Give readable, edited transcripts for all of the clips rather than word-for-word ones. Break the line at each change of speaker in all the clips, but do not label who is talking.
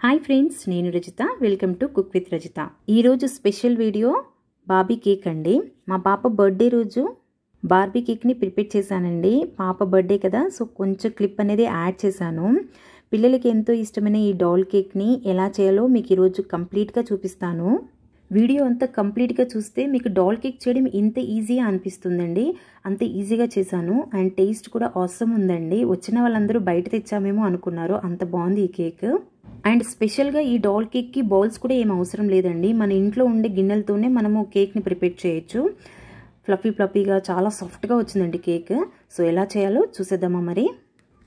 Hi friends, నేను Rajitha. Welcome to cook with Rajitha. ఈరోజు special video Barbie cake అండి. మా పాప బర్త్డే రోజు బార్బీ కేక్ని ప్రిపేర్ చేశానండి. పాప బర్త్డే కదా, సో కొంచెం క్లిప్ అనేది యాడ్ చేశాను. పిల్లలకి ఎంతో ఇష్టమైన ఈ డాల్ కేక్ని ఎలా చేయాలో మీకు ఈరోజు కంప్లీట్గా చూపిస్తాను. వీడియో అంతా కంప్లీట్గా చూస్తే మీకు డాల్ కేక్ చేయడం ఇంత ఈజీగా అనిపిస్తుందండి. అంత ఈజీగా చేశాను అండ్ టేస్ట్ కూడా ఆసమ్ ఉందండి. వచ్చిన వాళ్ళందరూ బయట తెచ్చామేమో అనుకున్నారు, అంత బాగుంది ఈ కేక్. అండ్ స్పెషల్గా ఈ డాల్ కేక్కి బౌల్స్ కూడా ఏం అవసరం లేదండి. మన ఇంట్లో ఉండే గిన్నెలతోనే మనము కేక్ని ప్రిపేర్ చేయొచ్చు. ఫ్లఫీగా చాలా సాఫ్ట్గా వచ్చిందండి కేక్. సో ఎలా చేయాలో చూసేద్దామా మరి.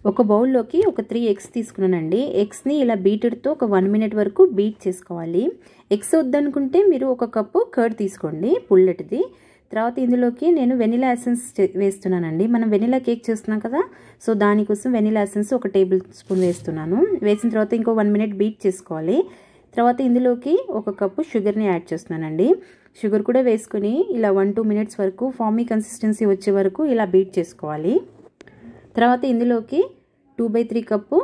ఒక బౌల్లోకి ఒక 3 ఎగ్స్ తీసుకున్నానండి. ఎగ్స్ని ఇలా బీటర్తో ఒక 1 మినిట్ వరకు బీట్ చేసుకోవాలి. ఎగ్స్ వద్దనుకుంటే మీరు ఒక కప్పు కర్డ్ తీసుకోండి, పుల్లటిది. తర్వాత ఇందులోకి నేను వెనిలా ఎసెన్స్ వేస్తున్నానండి. మనం వెనిలా కేక్ చేస్తున్నాం కదా, సో దానికోసం వెనిలా ఎసెన్స్ ఒక టేబుల్ స్పూన్ వేస్తున్నాను. వేసిన తర్వాత ఇంకో 1 మినిట్ బీట్ చేసుకోవాలి. తర్వాత ఇందులోకి ఒక కప్పు షుగర్ని యాడ్ చేస్తున్నానండి. షుగర్ కూడా వేసుకుని ఇలా 1-2 మినిట్స్ వరకు ఫామీ కన్సిస్టెన్సీ వచ్చే వరకు ఇలా బీట్ చేసుకోవాలి. తర్వాత ఇందులోకి 2/3 కప్పు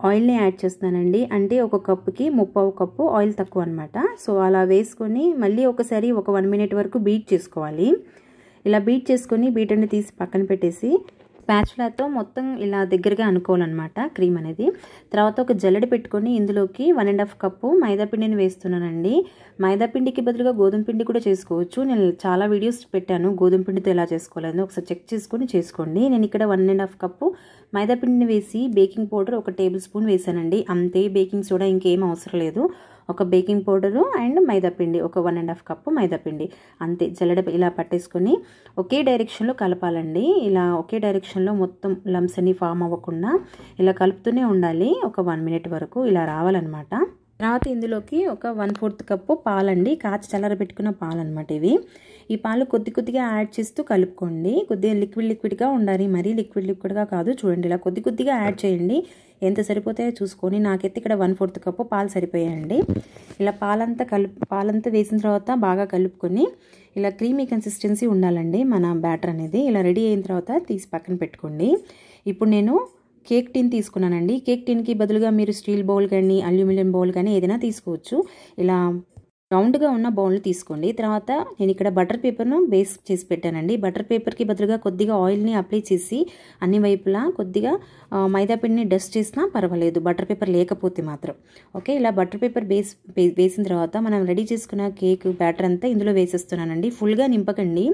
ఆయిల్ని యాడ్ చేస్తున్నానండి. అంటే ఒక కప్పుకి 3/4 కప్పు ఆయిల్ తక్కువ అనమాట. సో అలా వేసుకొని మళ్ళీ ఒకసారి ఒక 1 మినిట్ వరకు బీట్ చేసుకోవాలి. ఇలా బీట్ చేసుకొని బీటర్ని తీసి పక్కన పెట్టేసి స్పాచులాతో మొత్తం ఇలా దగ్గరగా అనుకోవాలన్నమాట క్రీమ్ అనేది. తర్వాత ఒక జల్లెడ పెట్టుకొని ఇందులోకి 1.5 కప్పు మైదాపిండిని వేస్తున్నానండి. మైదాపిండికి బదులుగా గోధుమ పిండి కూడా చేసుకోవచ్చు. నేను చాలా వీడియోస్ పెట్టాను గోధుమ పిండితో ఎలా చేసుకోవాలని, ఒకసారి చెక్ చేసుకొని చేసుకోండి. నేను ఇక్కడ 1.5 కప్పు మైదాపిండిని వేసి బేకింగ్ పౌడర్ ఒక టేబుల్ స్పూన్ వేసానండి. అంతే, బేకింగ్ సోడా ఇంకేం అవసరం లేదు. ఒక బేకింగ్ పౌడరు అండ్ మైదాపిండి, ఒక 1.5 కప్పు మైదాపిండి అంతే. జల్లెడ ఇలా పట్టేసుకొని ఒకే డైరెక్షన్లో కలపాలండి. ఇలా ఒకే డైరెక్షన్లో మొత్తం లమ్స్ అన్ని ఫామ్ అవ్వకుండా ఇలా కలుపుతూనే ఉండాలి ఒక 1 మినిట్ వరకు. ఇలా రావాలన్నమాట. తర్వాత ఇందులోకి ఒక 1/4 కప్పు పాలండి, కాచి చల్లారబెట్టుకున్న పాలు అనమాట ఇవి. ఈ పాలు కొద్దిగా యాడ్ చేస్తూ కలుపుకోండి. కొద్దిగా లిక్విడ్గా ఉండాలి, మరీ లిక్విడ్గా కాదు. చూడండి, ఇలా కొద్దిగా యాడ్ చేయండి. ఎంత సరిపోతాయో చూసుకొని, నాకైతే ఇక్కడ 1/4 కప్పు పాలు సరిపోయాయండి. ఇలా పాలంతా వేసిన తర్వాత బాగా కలుపుకొని ఇలా క్రీమీ కన్సిస్టెన్సీ ఉండాలండి మన బ్యాటర్ అనేది. ఇలా రెడీ అయిన తర్వాత తీసి పక్కన పెట్టుకోండి. ఇప్పుడు నేను కేక్ టిన్ తీసుకున్నానండి. కేక్ టిన్కి బదులుగా మీరు స్టీల్ బౌల్ కానీ అల్యూమినియం బౌల్ కానీ ఏదైనా తీసుకోవచ్చు. ఇలా రౌండ్గా ఉన్న బౌల్ తీసుకోండి. తర్వాత నేను ఇక్కడ బటర్ పేపర్ను బేస్ చేసి పెట్టానండి. బటర్ పేపర్కి బదులుగా కొద్దిగా ఆయిల్ని అప్లై చేసి అన్ని వైపులా కొద్దిగా మైదాపిండిని డస్ట్ చేసినా పర్వాలేదు, బటర్ పేపర్ లేకపోతే మాత్రం. ఓకే, ఇలా బటర్ పేపర్ వేసిన తర్వాత మనం రెడీ చేసుకున్న కేక్ బ్యాటర్ అంతా ఇందులో వేసేస్తున్నానండి. ఫుల్గా నింపకండి,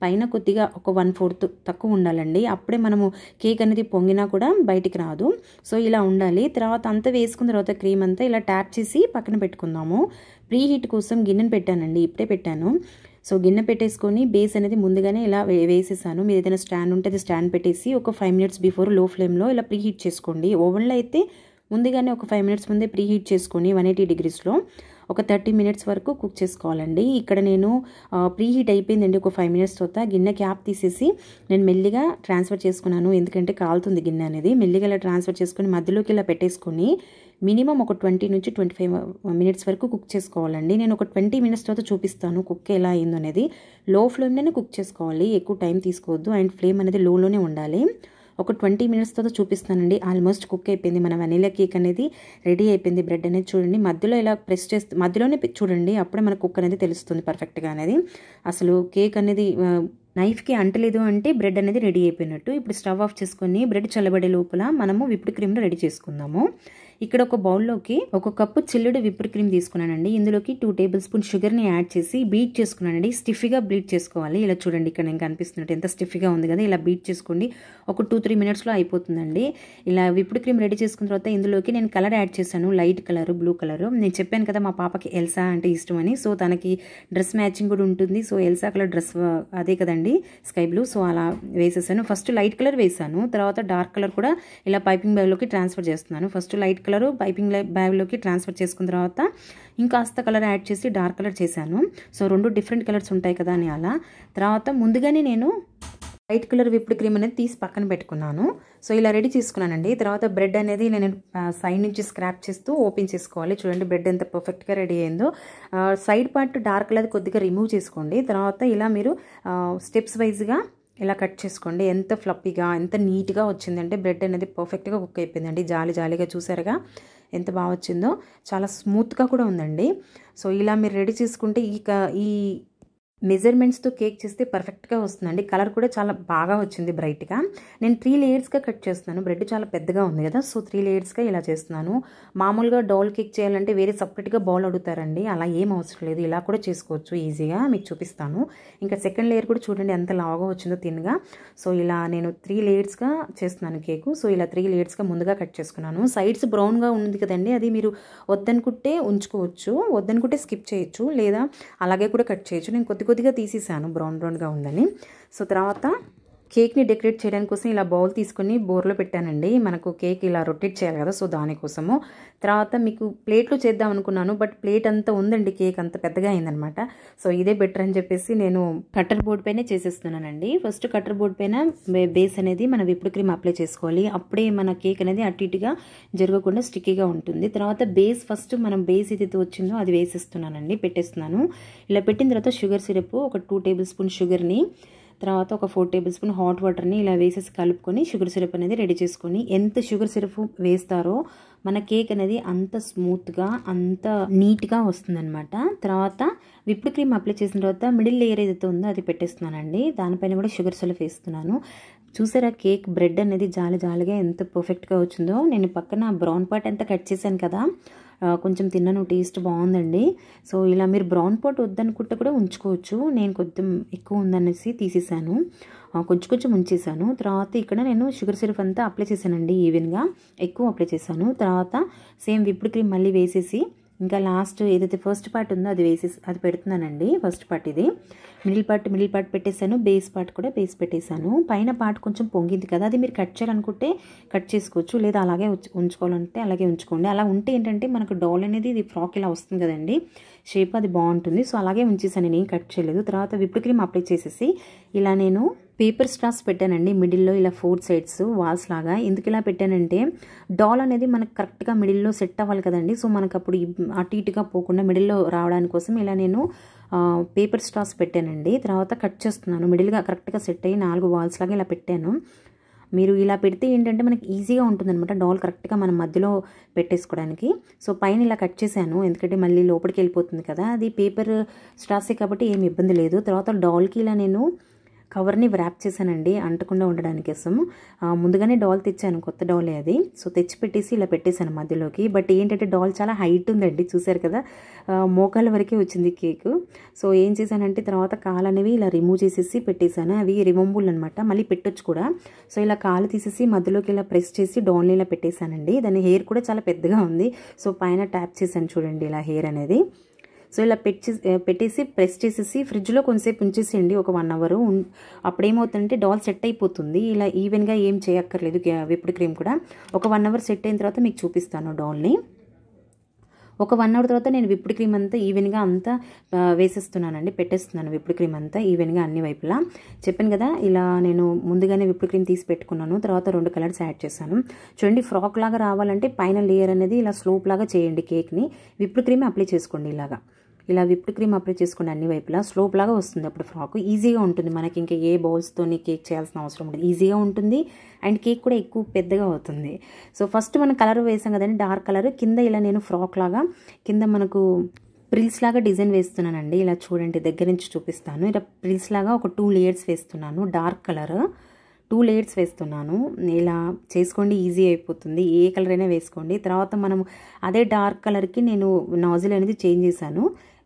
పైన కొద్దిగా ఒక 1/4 తక్కువ ఉండాలండి. అప్పుడే మనము కేక్ అనేది పొంగినా కూడా బయటికి రాదు. సో ఇలా ఉండాలి. తర్వాత అంతా వేసుకున్న తర్వాత క్రీమ్ అంతా ఇలా ట్యాప్ చేసి పక్కన పెట్టుకుందాము. ప్రీ హీట్ కోసం గిన్నెను పెట్టానండి, ఇప్పుడే పెట్టాను. సో గిన్నె పెట్టేసుకొని బేస్ అనేది ముందుగానే ఇలా వేసేసాను. మీరు ఏదైనా స్టాండ్ ఉంటే అది స్టాండ్ పెట్టేసి ఒక 5 మినిట్స్ బిఫోర్ లో ఫ్లేమ్లో ఇలా ప్రీ హీట్ చేసుకోండి. ఓవెన్లో అయితే ముందుగానే ఒక 5 మినిట్స్ ముందే ప్రీ హీట్ చేసుకొని 180 డిగ్రీస్లో ఒక 30 మినిట్స్ వరకు కుక్ చేసుకోవాలండి. ఇక్కడ నేను ప్రీ హీట్ అయిపోయిందండి. ఒక 5 మినిట్స్ తర్వాత గిన్నె క్యాప్ తీసేసి నేను మెల్లిగా ట్రాన్స్ఫర్ చేసుకున్నాను, ఎందుకంటే కాలుతుంది గిన్నె అనేది. మెల్లిగా ఇలా ట్రాన్స్ఫర్ చేసుకొని మధ్యలోకి ఇలా పెట్టేసుకొని మినిమం ఒక 20 నుంచి 25 మినిట్స్ వరకు కుక్ చేసుకోవాలండి. నేను ఒక 20 మినిట్స్ తర్వాత చూపిస్తాను కుక్ ఎలా అయిందో అనేది. లో ఫ్లేమ్లోనే కుక్ చేసుకోవాలి, ఎక్కువ టైం తీసుకోవద్దు. అండ్ ఫ్లేమ్ అనేది లోలోనే ఉండాలి. ఒక 20 మినిట్స్ తర్వాత చూపిస్తానండి. ఆల్మోస్ట్ కుక్ అయిపోయింది. మన వెనిలా కేక్ అనేది రెడీ అయిపోయింది. బ్రెడ్ అనేది చూడండి, మధ్యలో ఇలా ప్రెస్ చేస్తే మధ్యలోనే చూడండి, అప్పుడే మన కుక్ అనేది తెలుస్తుంది పర్ఫెక్ట్గా అనేది. అసలు కేక్ అనేది నైఫ్కి అంటలేదు అంటే బ్రెడ్ అనేది రెడీ అయిపోయినట్టు. ఇప్పుడు స్టవ్ ఆఫ్ చేసుకొని బ్రెడ్ చల్లబడే లోపల మనము విప్డ్ క్రీమ్ని రెడీ చేసుకుందాము. ఇక్కడ ఒక బౌల్లోకి ఒక కప్పు చిల్లుడు విప్డ్ క్రీమ్ తీసుకున్నానండి. ఇందులోకి 2 టేబుల్ స్పూన్ షుగర్ని యాడ్ చేసి బీట్ చేసుకున్నానండి. స్టిఫ్గా బీట్ చేసుకోవాలి. ఇలా చూడండి, ఇక్కడ నేను కనిపిస్తున్నట్టు ఎంత స్టిఫ్గా ఉంది కదా. ఇలా బీట్ చేసుకోండి. ఒక 2-3 మినిట్స్లో అయిపోతుందండి. ఇలా విప్డ్ క్రీమ్ రెడీ చేసుకున్న తర్వాత ఇందులోకి నేను కలర్ యాడ్ చేశాను, లైట్ కలర్, బ్లూ కలర్. నేను చెప్పాను కదా మా పాపకి ఎల్సా అంటే ఇష్టం అని. సో తనకి డ్రెస్ మ్యాచింగ్ కూడా ఉంటుంది. సో ఎల్సా కలర్ డ్రెస్ అదే కదండి, స్కై బ్లూ. సో అలా వేసేసాను. ఫస్ట్ లైట్ కలర్ వేసాను, తర్వాత డార్క్ కలర్ కూడా ఇలా పైపింగ్ బ్యాగ్లోకి ట్రాన్స్ఫర్ చేస్తున్నాను. ఫస్ట్ లైట్ కలర్ పైపింగ్ బ్యాగ్లోకి ట్రాన్స్ఫర్ చేసుకున్న తర్వాత ఇంకాస్త కలర్ యాడ్ చేసి డార్క్ కలర్ చేశాను. సో 2 డిఫరెంట్ కలర్స్ ఉంటాయి కదా అని అలా. తర్వాత ముందుగానే నేను లైట్ కలర్ విప్డ్ క్రీమ్ అనేది తీసి పక్కన పెట్టుకున్నాను. సో ఇలా రెడీ చేసుకున్నానండి. తర్వాత బ్రెడ్ అనేది నేను సైడ్ నుంచి స్క్రాప్ చేస్తూ ఓపెన్ చేసుకోవాలి. చూడండి బ్రెడ్ ఎంత పర్ఫెక్ట్గా రెడీ అయిందో. సైడ్ పార్ట్ డార్క్ కలర్ కొద్దిగా రిమూవ్ చేసుకోండి. తర్వాత ఇలా మీరు స్టెప్స్ వైజ్గా ఇలా కట్ చేసుకోండి. ఎంత ఫ్లఫీగా ఎంత నీట్గా వచ్చిందంటే బ్రెడ్ అనేది పర్ఫెక్ట్గా కుక్ అయిపోయిందండి. జాలిగా చూసారుగా ఎంత బాగా వచ్చిందో, చాలా స్మూత్గా కూడా ఉందండి. సో ఇలా మీరు రెడీ చేసుకుంటే ఈ మెజర్మెంట్స్తో కేక్ చేస్తే పర్ఫెక్ట్గా వస్తుందండి. కలర్ కూడా చాలా బాగా వచ్చింది బ్రైట్గా. నేను 3 లేయర్స్గా కట్ చేస్తున్నాను. బ్రెడ్ చాలా పెద్దగా ఉంది కదా, సో 3 లేయర్స్గా ఇలా చేస్తున్నాను. మామూలుగా డాల్ కేక్ చేయాలంటే వేరే సపరేట్గా బౌల్ అడుగుతారండి, అలా ఏం అవసరం లేదు, ఇలా కూడా చేసుకోవచ్చు ఈజీగా. మీకు చూపిస్తాను. ఇంకా సెకండ్ లేయర్ కూడా చూడండి ఎంత లావుగా వచ్చిందో తిన్గా. సో ఇలా నేను 3 లేయర్స్గా చేస్తున్నాను కేకు. సో ఇలా 3 లేయర్స్గా ముందుగా కట్ చేసుకున్నాను. సైడ్స్ బ్రౌన్గా ఉంది కదండి, అది మీరు వద్దనుకుంటే ఉంచుకోవచ్చు, వద్దనుకుంటే స్కిప్ చేయొచ్చు, లేదా అలాగే కూడా కట్ చేయొచ్చు. నేను కొద్దిగా తీసేసాను బ్రౌన్గా ఉందని. సో తర్వాత కేక్ని డెకరేట్ చేయడానికి కోసం ఇలా బౌల్ తీసుకొని బోర్లో పెట్టానండి. మనకు కేక్ ఇలా రొటేట్ చేయాలి కదా, సో దానికోసము. తర్వాత మీకు ప్లేట్లో చేద్దాం అనుకున్నాను, బట్ ప్లేట్ అంతా ఉందండి, కేక్ అంత పెద్దగా అయిందనమాట. సో ఇదే బెటర్ అని చెప్పేసి నేను కట్టర్ బోర్డ్ పైనే చేసేస్తున్నానండి. ఫస్ట్ కట్టర్ బోర్డ్ పైన బేస్ అనేది మన విప్డ్ క్రీమ్ అప్లై చేసుకోవాలి. అప్పుడే మన కేక్ అనేది అటు ఇటుగా జరగకుండా స్టిక్కీగా ఉంటుంది. తర్వాత బేస్ ఫస్ట్ మనం బేస్ ఏదైతే వచ్చిందో అది వేసేస్తున్నానండి, పెట్టేస్తున్నాను. ఇలా పెట్టిన తర్వాత షుగర్ సిరప్ ఒక 2 టేబుల్ స్పూన్ షుగర్ని, తర్వాత ఒక 4 టేబుల్ స్పూన్ హాట్ వాటర్ని ఇలా వేసేసి కలుపుకొని షుగర్ సిరప్ అనేది రెడీ చేసుకొని, ఎంత షుగర్ సిరప్ వేస్తారో మన కేక్ అనేది అంత స్మూత్గా అంత నీట్గా వస్తుందన్నమాట. తర్వాత విప్డ్ క్రీమ్ అప్లై చేసిన తర్వాత మిడిల్ లేయర్ ఏదైతే ఉందో అది పెట్టేస్తున్నానండి. దానిపైన కూడా షుగర్ సిరప్ వేస్తున్నాను. చూసారా కేక్ బ్రెడ్ అనేది జాలిగా ఎంత పర్ఫెక్ట్గా వచ్చిందో. నేను పక్కన బ్రౌన్ పార్ట్ అంతా కట్ చేశాను కదా, కొంచెం తిన్నాను, టేస్ట్ బాగుందండి. సో ఇలా మీరు బ్రౌన్ పార్ట్ వద్దనుకుంటే కూడా ఉంచుకోవచ్చు. నేను కొంచెం ఎక్కువ ఉందనేసి తీసేసాను, కొంచెం ఉంచేసాను. తర్వాత ఇక్కడ నేను షుగర్ సిరప్ అంతా అప్లై చేశానండి, ఈవెన్గా ఎక్కువ అప్లై చేశాను. తర్వాత సేమ్ విప్డ్ క్రీమ్ మళ్ళీ వేసేసి ఇంకా లాస్ట్ ఏదైతే ఫస్ట్ పార్ట్ ఉందో అది వేసేసి అది పెడుతున్నానండి. ఫస్ట్ పార్ట్ ఇది, మిడిల్ పార్ట్ పెట్టేశాను, బేస్ పార్ట్ కూడా బేస్ పెట్టేశాను. పైన పార్ట్ కొంచెం పొంగింది కదా, అది మీరు కట్ చేయాలనుకుంటే కట్ చేసుకోవచ్చు, లేదా అలాగే ఉంచుకోవాలంటే అలాగే ఉంచుకోండి. అలా ఉంటే ఏంటంటే మనకు డాల్ అనేది ఇది ఫ్రాక్ ఇలా వస్తుంది కదండి, షేప్ అది బాగుంటుంది. సో అలాగే ఉంచేసాను, నేను ఏం కట్ చేయలేదు. తర్వాత విప్డ్ క్రీమ్ అప్లై చేసేసి ఇలా నేను పేపర్ స్ట్రాస్ పెట్టానండి మిడిల్లో, ఇలా 4 సైడ్స్ వాల్స్ లాగా. ఎందుకు ఇలా పెట్టానంటే డాల్ అనేది మనకు కరెక్ట్గా మిడిల్లో సెట్ అవ్వాలి కదండి. సో మనకు అప్పుడు అటు ఇటుగా పోకుండా మిడిల్లో రావడానికి కోసం ఇలా నేను పేపర్ స్ట్రాస్ పెట్టానండి. తర్వాత కట్ చేస్తున్నాను, మిడిల్గా కరెక్ట్గా సెట్ అయ్యి 4 వాల్స్ లాగా ఇలా పెట్టాను. మీరు ఇలా పెడితే ఏంటంటే మనకి ఈజీగా ఉంటుందన్నమాట డాల్ కరెక్ట్గా మనం మధ్యలో పెట్టేసుకోవడానికి. సో పైన ఇలా కట్ చేశాను, ఎందుకంటే మళ్ళీ లోపలికి వెళ్ళిపోతుంది కదా, అది పేపర్ స్ట్రాసే కాబట్టి ఏమి ఇబ్బంది లేదు. తర్వాత డాల్కి ఇలా నేను కవర్ని వ్రాప్ చేశానండి, అంటకుండా ఉండడానికి కోసం. ముందుగానే డాల్ తెచ్చాను, కొత్త డాలే అది. సో తెచ్చి పెట్టేసి ఇలా పెట్టేశాను మధ్యలోకి. బట్ ఏంటంటే డాల్ చాలా హైట్ ఉందండి, చూసారు కదా, మోకాల వరకే వచ్చింది కేక్. సో ఏం చేశానంటే తర్వాత కాలు అనేవి ఇలా రిమూవ్ చేసేసి పెట్టేశాను. అవి రిమూవబుల్ అనమాట, మళ్ళీ పెట్టొచ్చు కూడా. సో ఇలా కాలు తీసేసి మధ్యలోకి ఇలా ప్రెస్ చేసి డాల్ని ఇలా పెట్టేశానండి. దాని హెయిర్ కూడా చాలా పెద్దగా ఉంది. సో పైన ట్యాప్ చేశాను చూడండి ఇలా హెయిర్ అనేది. సో ఇలా పెట్టేసి ప్రెస్ చేసేసి ఫ్రిడ్జ్లో కొంచెంసేపు ఉంచేసేయండి, ఒక 1 అవర్. అప్పుడేమవుతుందంటే డాల్ సెట్ అయిపోతుంది. ఇలా ఈవెన్గా ఏం చేయక్కర్లేదు, విప్డ్ క్రీమ్ కూడా. ఒక 1 అవర్ సెట్ అయిన తర్వాత మీకు చూపిస్తాను డాల్ని. ఒక 1 అవర్ తర్వాత నేను విప్డ్ క్రీమ్ అంతా ఈవెన్గా అంతా వేసేస్తున్నానండి, పెట్టేస్తున్నాను విప్డ్ క్రీమ్ అంతా ఈవెన్గా అన్ని వైపులా. చెప్పాను కదా, ఇలా నేను ముందుగానే విప్డ్ క్రీమ్ తీసి పెట్టుకున్నాను. తర్వాత 2 కలర్స్ యాడ్ చేశాను. చూడండి, ఫ్రాక్ లాగా రావాలంటే పైన లేయర్ అనేది ఇలా స్లోప్ లాగా చేయండి కేక్ని. విప్డ్ క్రీమ్ అప్లై చేసుకోండి ఇలాగా. ఇలా విప్డ్ క్రీమ్ అప్లై చేసుకోండి అన్ని వైపులా, స్లోప్ లాగా వస్తుంది. అప్పుడు ఫ్రాక్ ఈజీగా ఉంటుంది, మనకి ఇంకా ఏ బౌల్స్తోని కేక్ చేయాల్సిన అవసరం ఉంటుంది, ఈజీగా ఉంటుంది. అండ్ కేక్ కూడా ఎక్కువ పెద్దగా అవుతుంది. సో ఫస్ట్ మనం కలర్ వేసాం కదండి, డార్క్ కలర్ కింద ఇలా నేను ఫ్రాక్ లాగా కింద మనకు ప్రిల్స్ లాగా డిజైన్ వేస్తున్నానండి. ఇలా చూడండి, దగ్గర నుంచి చూపిస్తాను. ఇలా ప్రిల్స్ లాగా ఒక 2 లేయర్స్ వేస్తున్నాను, డార్క్ కలర్ 2 లేయర్స్ వేస్తున్నాను. ఇలా చేసుకోండి, ఈజీ అయిపోతుంది, ఏ కలర్ అయినా వేసుకోండి. తర్వాత మనం అదే డార్క్ కలర్కి నేను నాజిల్ అనేది చేంజ్ చేశాను.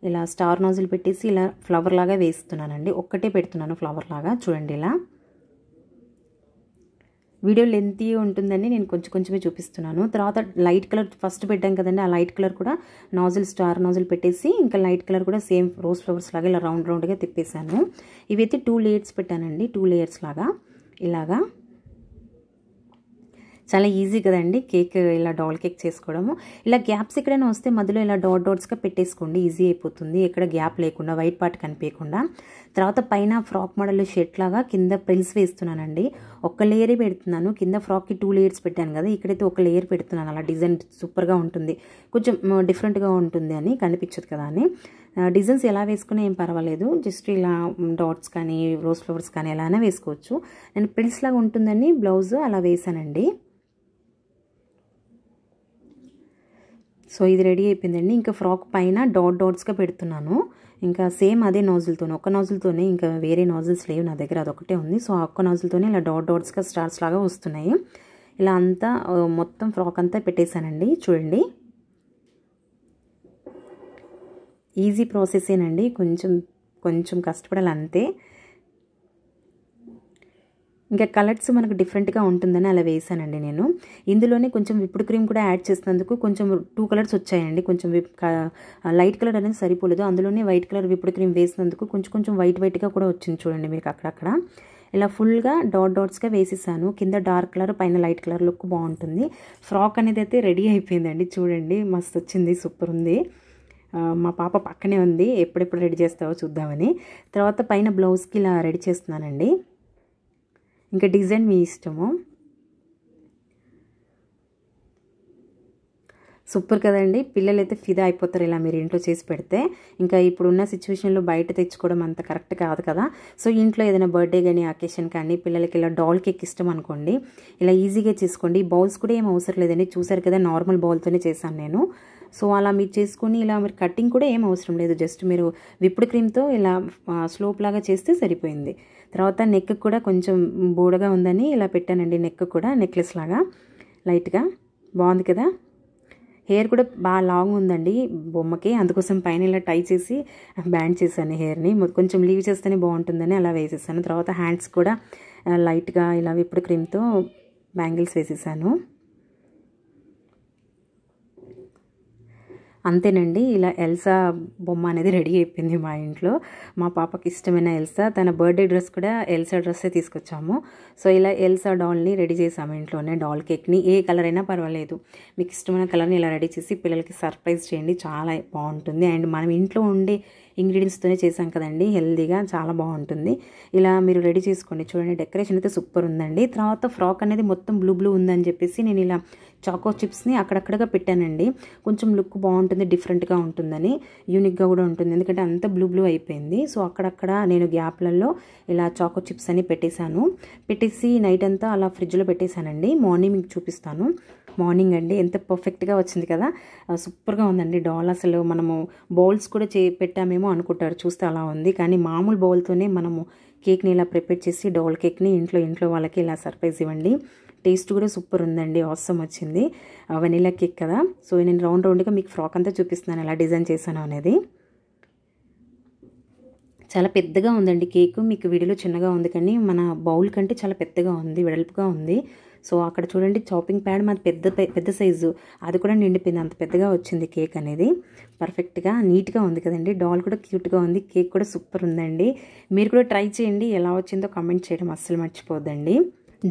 ఇలా స్టార్ నాజిల్ పెట్టేసి ఇలా ఫ్లవర్ లాగా వేస్తున్నానండి, ఒక్కటే పెడుతున్నాను ఫ్లవర్ లాగా. చూడండి, ఇలా వీడియో లెంతీ ఉంటుందని నేను కొంచెమే చూపిస్తున్నాను. తర్వాత లైట్ కలర్ ఫస్ట్ పెట్టాం కదండి, ఆ లైట్ కలర్ కూడా స్టార్ నాజిల్ పెట్టేసి ఇంకా లైట్ కలర్ కూడా సేమ్ రోజ్ ఫ్లవర్స్ లాగా ఇలా రౌండ్గా తిప్పేశాను. ఇవైతే 2 లేయర్స్ పెట్టానండి, 2 లేయర్స్ లాగా ఇలాగా. చాలా ఈజీ కదండి కేక్, ఇలా డాల్ కేక్ చేసుకోవడము. ఇలా గ్యాప్స్ ఎక్కడైనా వస్తే మధ్యలో ఇలా డాట్స్గా పెట్టేసుకోండి, ఈజీ అయిపోతుంది, ఎక్కడ గ్యాప్ లేకుండా, వైట్ పార్ట్ కనిపించకుండా. తర్వాత పైన ఫ్రాక్ మోడల్ షర్ట్ లాగా కింద ప్రిల్స్ వేస్తున్నానండి. ఒక లేయరే పెడుతున్నాను, కింద ఫ్రాక్కి 2 లేయర్స్ పెట్టాను కదా, ఇక్కడైతే ఒక లేయర్ పెడుతున్నాను. అలా డిజైన్ సూపర్గా ఉంటుంది, కొంచెం డిఫరెంట్గా ఉంటుంది అని, కనిపించదు కదా అని. డిజైన్స్ ఎలా వేసుకున్నా ఏం పర్వాలేదు, జస్ట్ ఇలా డాట్స్ కానీ రోజ్ ఫ్లవర్స్ కానీ ఎలా అయినా వేసుకోవచ్చు. నేను ప్రిల్స్ లాగా ఉంటుందని బ్లౌజ్ అలా వేసానండి. సో ఇది రెడీ అయిపోయిందండి. ఇంకా ఫ్రాక్ పైన డాట్స్గా పెడుతున్నాను. ఇంకా సేమ్ అదే నోజుల్తోనే, ఒక నోజుల్తోనే, ఇంకా వేరే నోజుల్స్ లేవు నా దగ్గర, అదొకటే ఉంది. సో ఆ ఒక్క నోజుల్తోనే ఇలా డాట్స్గా స్టార్స్ లాగా వస్తున్నాయి. ఇలా అంతా మొత్తం ఫ్రాక్ అంతా పెట్టేశానండి. చూడండి, ఈజీ ప్రాసెసేనండి, కొంచెం కష్టపడాలి అంతే. ఇంకా కలర్స్ మనకు డిఫరెంట్గా ఉంటుందని అలా వేసానండి నేను. ఇందులోనే కొంచెం విప్డ్ క్రీమ్ కూడా యాడ్ చేసినందుకు కొంచెం 2 కలర్స్ వచ్చాయండి. కొంచెం లైట్ కలర్ అనేది సరిపోలేదు, అందులోనే వైట్ కలర్ విప్డ్ క్రీమ్ వేసినందుకు కొంచెం వైట్గా కూడా వచ్చింది. చూడండి మీకు అక్కడక్కడ ఇలా ఫుల్గా డాట్స్గా వేసేసాను. కింద డార్క్ కలర్, పైన లైట్ కలర్ లుక్ బాగుంటుంది. ఫ్రాక్ అనేది అయితే రెడీ అయిపోయిందండి. చూడండి, మస్తు వచ్చింది, సూపర్ ఉంది. మా పాప పక్కనే ఉంది, ఎప్పుడెప్పుడు రెడీ చేస్తావో చూద్దామని. తర్వాత పైన బ్లౌజ్కి ఇలా రెడీ చేస్తున్నానండి. ఇంకా డిజైన్ మీ ఇష్టము. సూపర్ కదండి, పిల్లలు అయితే ఫిదా అయిపోతారు ఇలా మీరు ఇంట్లో చేసి పెడితే. ఇంకా ఇప్పుడున్న సిచ్యువేషన్లో బయట తెచ్చుకోవడం అంత కరెక్ట్ కాదు కదా. సో ఇంట్లో ఏదైనా బర్త్డే కానీ అకేషన్ కానీ పిల్లలకి ఇలా డాల్ కేక్ ఇష్టం అనుకోండి, ఇలా ఈజీగా చేసుకోండి. బౌల్స్ కూడా ఏం అవసరం లేదండి, చూసారు కదా నార్మల్ బౌల్తోనే చేశాను నేను. సో అలా మీరు చేసుకొని ఇలా మీరు కటింగ్ కూడా ఏం అవసరం లేదు, జస్ట్ మీరు విప్డ్ క్రీమ్తో ఇలా స్లోప్ లాగా చేస్తే సరిపోయింది. తర్వాత నెక్ కూడా కొంచెం బోడగా ఉందని ఇలా పెట్టానండి, నెక్ కూడా నెక్లెస్ లాగా లైట్గా బాగుంది కదా. హెయిర్ కూడా బాగా లాంగ్ ఉందండి బొమ్మకి, అందుకోసం పైన ఇలా టై చేసి బ్యాండ్ చేశాను హెయిర్ని. కొంచెం లీవ్ చేస్తేనే బాగుంటుందని అలా వేసేసాను. తర్వాత హ్యాండ్స్ కూడా లైట్గా ఇలా విప్డ్ క్రీమ్తో బ్యాంగిల్స్ వేసేసాను. అంతేనండి, ఇలా ఎల్సా బొమ్మ అనేది రెడీ అయిపోయింది మా ఇంట్లో. మా పాపకి ఇష్టమైన ఎల్సా, తన బర్త్డే డ్రెస్ కూడా ఎల్సా డ్రెస్సే తీసుకొచ్చాము. సో ఇలా ఎల్సా డాల్ని రెడీ చేసాము ఇంట్లోనే. డాల్ కేక్ని ఏ కలర్ అయినా పర్వాలేదు, మీకు ఇష్టమైన కలర్ని ఇలా రెడీ చేసి పిల్లలకి సర్ప్రైజ్ చేయండి, చాలా బాగుంటుంది. అండ్ మనం ఇంట్లో ఉండే ఇంగ్రీడియంట్స్తోనే చేసాం కదండి, హెల్తీగా చాలా బాగుంటుంది. ఇలా మీరు రెడీ చేసుకోండి. చూడండి, డెకరేషన్ అయితే సూపర్ ఉందండి. తర్వాత ఫ్రాక్ అనేది మొత్తం బ్లూ ఉందని చెప్పేసి నేను ఇలా చాకో చిప్స్ని అక్కడక్కడగా పెట్టానండి. కొంచెం లుక్ బాగుంటుంది, డిఫరెంట్గా ఉంటుందని, యూనిక్గా కూడా ఉంటుంది, ఎందుకంటే అంత బ్లూ అయిపోయింది. సో అక్కడక్కడ నేను గ్యాప్లలో ఇలా చాకో చిప్స్ అని పెట్టేసి నైట్ అంతా అలా ఫ్రిడ్జ్లో పెట్టేశానండి. మార్నింగ్ మీకు చూపిస్తాను. మార్నింగ్ అండి ఎంత పర్ఫెక్ట్గా వచ్చింది కదా, సూపర్గా ఉందండి డాల్. అసలు మనము బౌల్స్ కూడా పెట్టామేమో అనుకుంటారు చూస్తే అలా ఉంది, కానీ మామూలు బౌల్తోనే మనము కేక్ని ఇలా ప్రిపేర్ చేసి డాల్ కేక్ని ఇంట్లో వాళ్ళకి ఇలా సర్ప్రైజ్ ఇవ్వండి. టేస్ట్ కూడా సూపర్ ఉందండి, ఆసమ్ వచ్చింది. వెనిలా కేక్ కదా. సో నేను రౌండ్గా మీకు ఫ్రాక్ అంతా చూపిస్తున్నాను ఎలా డిజైన్ చేశాను అనేది. చాలా పెద్దగా ఉందండి కేక్, మీకు వీడియోలో చిన్నగా ఉంది కానీ మన బౌల్ కంటే చాలా పెద్దగా ఉంది, వెడల్పుగా ఉంది. సో అక్కడ చూడండి, చాపింగ్ ప్యాడ్ మాది పెద్ద సైజు, అది కూడా నిండిపోయింది, అంత పెద్దగా వచ్చింది కేక్ అనేది. పర్ఫెక్ట్గా నీట్గా ఉంది కదండి. డాల్ కూడా క్యూట్గా ఉంది, కేక్ కూడా సూపర్ ఉందండి. మీరు కూడా ట్రై చేయండి, ఎలా వచ్చిందో కామెంట్ చేయడం అస్సలు మర్చిపోద్దండి.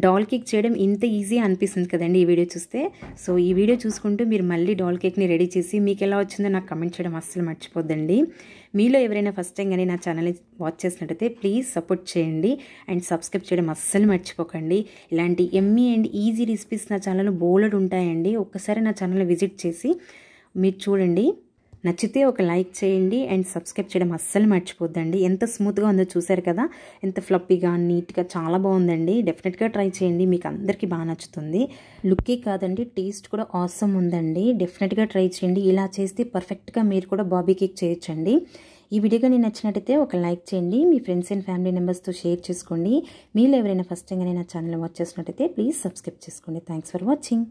డాల్ కేక్ చేయడం ఇంత ఈజీ అనిపిస్తుంది కదండి ఈ వీడియో చూస్తే. సో ఈ వీడియో చూసుకుంటూ మీరు మళ్ళీ డాల్ కేక్ని రెడీ చేసి మీకు ఎలా వచ్చిందో నాకు కమెంట్ చేయడం అస్సలు మర్చిపోద్దండి. మీలో ఎవరైనా ఫస్ట్ టైం కానీ నా ఛానల్ని వాచ్ చేసినట్టయితే ప్లీజ్ సపోర్ట్ చేయండి అండ్ సబ్స్క్రైబ్ చేయడం అస్సలు మర్చిపోకండి. ఇలాంటి ఎమ్మీ అండ్ ఈజీ రెసిపీస్ నా ఛానల్లో బోలెడు ఉంటాయండి. ఒక్కసారి నా ఛానల్ని విజిట్ చేసి మీరు చూడండి, నచ్చితే ఒక లైక్ చేయండి అండ్ సబ్స్క్రైబ్ చేయడం అస్సలు మర్చిపోద్దండి. ఎంత స్మూత్గా ఉందో చూసారు కదా, ఎంత ఫ్లప్పీగా నీట్గా చాలా బాగుందండి. డెఫినెట్గా ట్రై చేయండి, మీకు అందరికీ బాగా నచ్చుతుంది. లుక్కే కాదండి, టేస్ట్ కూడా ఆసమ్ ఉందండి. డెఫినెట్గా ట్రై చేయండి, ఇలా చేస్తే పర్ఫెక్ట్గా మీరు కూడా బాబీ కేక్ చేయొచ్చండి. ఈ వీడియో కానీ నచ్చినట్టయితే ఒక లైక్ చేయండి, మీ ఫ్రెండ్స్ అండ్ ఫ్యామిలీ మెంబర్స్తో షేర్ చేసుకోండి. మీరు ఎవరైనా ఫస్ట్ టైం కానీ నా ఛానల్ వాచ్ చేసినట్టయితే ప్లీజ్ సబ్స్క్రైబ్ చేసుకోండి. Thanks for watching.